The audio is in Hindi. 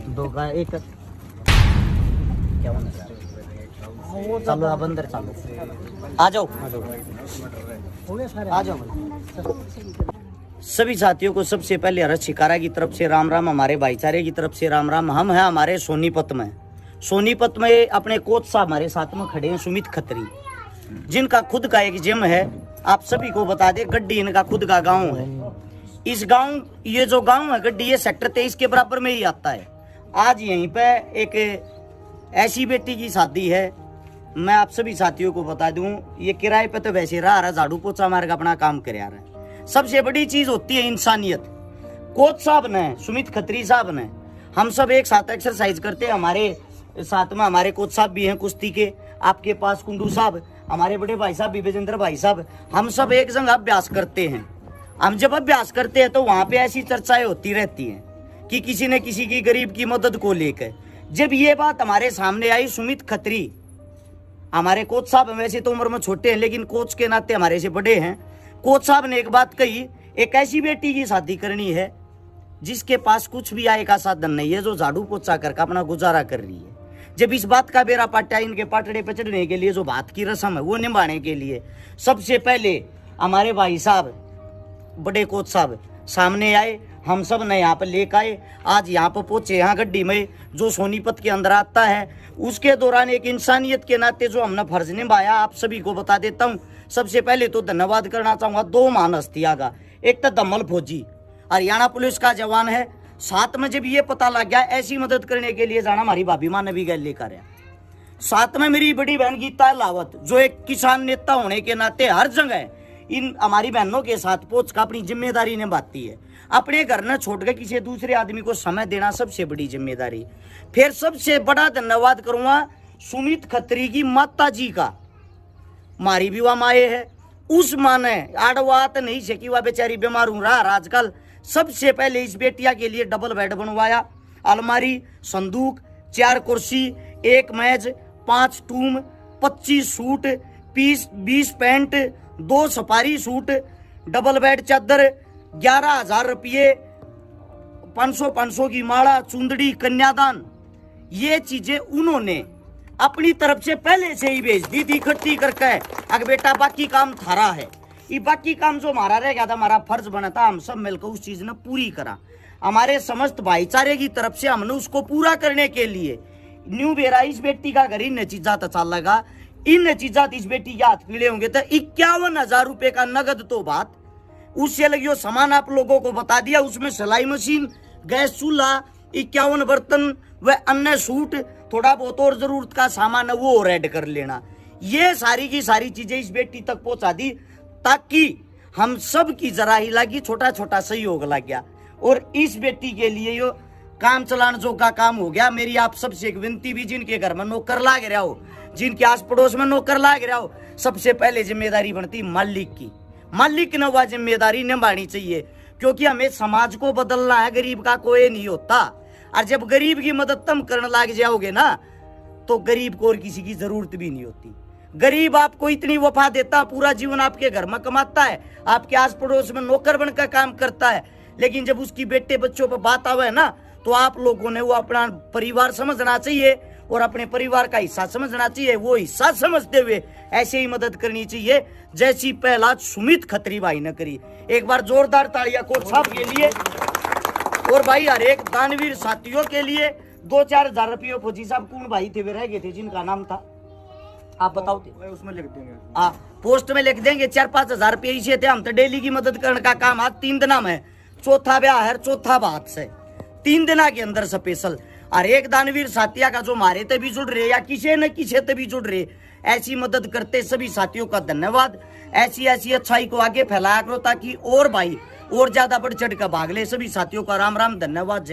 दो का एक क्या चलो आप अंदर चलो आ जाओ आ जाओ। सभी साथियों को सबसे पहले हर्ष शिकारा की तरफ से राम राम, हमारे भाईचारे की तरफ से राम राम। हम हैं हमारे सोनीपत में अपने कोच साहब हमारे साथ में खड़े हैं, सुमित खत्री, जिनका खुद का एक जिम है। आप सभी को बता दें, गड्डी इनका खुद का गांव है। इस गांव, ये जो गांव है गड्डी, ये सेक्टर 23 के बराबर में ही आता है। आज यहीं पे एक ऐसी बेटी की शादी है। मैं आप सभी साथियों को बता दूं, ये किराए पे तो वैसे रहा झाड़ू पोछा मार के अपना काम कर रहा है। सबसे बड़ी चीज होती है इंसानियत। कोच साहब ने, सुमित खत्री साहब ने, हम सब एक साथ एक्सरसाइज करते हैं। हमारे साथ में हमारे कोच साहब भी हैं कुश्ती के, आपके पास कुंडू साहब, हमारे बड़े भाई साहब विवेंद्र भाई साहब, हम सब एक संग अभ्यास करते हैं। हम जब अभ्यास करते हैं तो वहां पे ऐसी चर्चाएं होती रहती हैं कि किसी न किसी की गरीब की मदद को लेकर। जब ये बात हमारे सामने आई, सुमित खत्री हमारे कोच साहब वैसे तो उम्र में छोटे हैं लेकिन कोच के नाते हमारे से बड़े हैं। कोच साहब ने एक बात कही, एक ऐसी बेटी की शादी करनी है जिसके पास कुछ भी आय का साधन नहीं है, जो झाड़ू पोछा करके अपना गुजारा कर रही है। जब इस बात का बेरा पाटा, इनके पाटड़े पे चढ़ने के लिए जो बात की रस्म है वो निभाने के लिए सबसे पहले हमारे भाई साहब, बड़े कोच साहब सामने आए। हम सब ने यहाँ पर लेकर आए, आज यहाँ पर पहुंचे। यहाँ गड्डी में जो सोनीपत के अंदर आता है, उसके दौरान एक इंसानियत के नाते जो हमने फर्ज निभाया, आप सभी को बता देता हूँ। सबसे पहले तो धन्यवाद करना चाहूँगा दो महान हस्तियाँ का। एक तो दमल फौजी, हरियाणा पुलिस का जवान है। साथ में जब ये पता लग गया ऐसी मदद करने के लिए जाना, हमारी भाभी माँ ने भी गैल लेकर आया। साथ में मेरी बड़ी बहन गीता लावत, जो एक किसान नेता होने के नाते हर जगह इन हमारी बहनों के साथ पहुंच कर अपनी जिम्मेदारी निभाती है। अपने घर न छोड़ कर किसी दूसरे आदमी को समय देना सबसे बड़ी जिम्मेदारी। फिर सबसे बड़ा धन्यवाद करूंगा सुमित खत्री की माता जी का। मारी भी वह माए है, उस माँ ने आड़वात नहीं सकी, वह बेचारी बीमार हो रहा आजकल। सबसे पहले इस बेटिया के लिए डबल बेड बनवाया, अलमारी, संदूक, 4 कुर्सी, 1 मेज, 5 टूम, 25 suit, 20 pant, 2 safari suit, double bed चादर, 11,000 रुपये, 500 की माला, चुंदड़ी, कन्यादान, ये चीजें उन्होंने अपनी तरफ से पहले से ही भेज दी थी इकट्ठी करके। अगर बेटा बाकी काम थारा है, ये बाकी काम जो हमारा रह गया था, हमारा फर्ज बना था, हम सब मिलकर उस चीज ने पूरी करा। हमारे समस्त भाईचारे की तरफ से हमने उसको पूरा करने के लिए न्यू बेरा इस बेटी का घर इन चीजा तो चल लगा। इन चीजा इस बेटी के हाथ पीले होंगे तो 51,000 रुपए का नगद तो बात उससे लगी। सामान आप लोगों को बता दिया, उसमें सिलाई मशीन, गैस चूल्हा, 51 बर्तन व अन्य सूट, थोड़ा बहुत और जरूरत का सामान है वो और ऐड कर लेना। ये सारी की सारी चीजें इस बेटी तक पहुंचा दी ताकि हम सब की जरा ही लगी, छोटा छोटा सहयोग लग गया और इस बेटी के लिए यो काम चलान जो का काम हो गया। मेरी आप सबसे एक विनती भी, जिनके घर में नौकर लाग रहा हो, जिनके आस पड़ोस में नौकर लाग रहा हो, सबसे पहले जिम्मेदारी बनती मालिक की। मालिक ने वह जिम्मेदारी निभानी चाहिए, क्योंकि हमें समाज को बदलना है, गरीब का कोई नहीं होता। और जब गरीब की मदद तुम करने लग जाओगे ना, तो गरीब को और किसी की जरूरत भी नहीं होती। गरीब आपको इतनी वफा देता, पूरा जीवन आपके घर में कमाता है, आपके आस पड़ोस में नौकर बनकर काम करता है, लेकिन जब उसकी बेटे बच्चों पर बात आवे ना, तो आप लोगों ने वो अपना परिवार समझना चाहिए और अपने परिवार का हिस्सा समझना चाहिए। वो हिस्सा समझते हुए ऐसे ही मदद करनी चाहिए जैसी पहला सुमित खत्री भाई ने करी। एक बार जोरदार तालियां कोच साहब के लिए और भाई हर एक दानवीर साथियों के लिए। 2-4 हजार रुपये फौजी साहब कौन भाई थे वे रह गए थे जिनका नाम था, आप बताओ थे? उसमें लिख देंगे, पोस्ट में लिख देंगे। 4-5 हजार रुपये इसे थे। हम तो डेली की मदद करने का काम आज 3 दिन में, चौथा ब्याह है, चौथा बात से 3 दिन के अंदर स्पेशल हर एक दानवीर साथिया का जो मारे ते भी जुड़ रहे या किसी न किसी ते भी जुड़ रहे, ऐसी मदद करते सभी साथियों का धन्यवाद। ऐसी अच्छाई को आगे फैलाया करो ताकि और भाई और ज्यादा बढ़ चढ़ कर भाग ले। सभी साथियों का राम राम, धन्यवाद।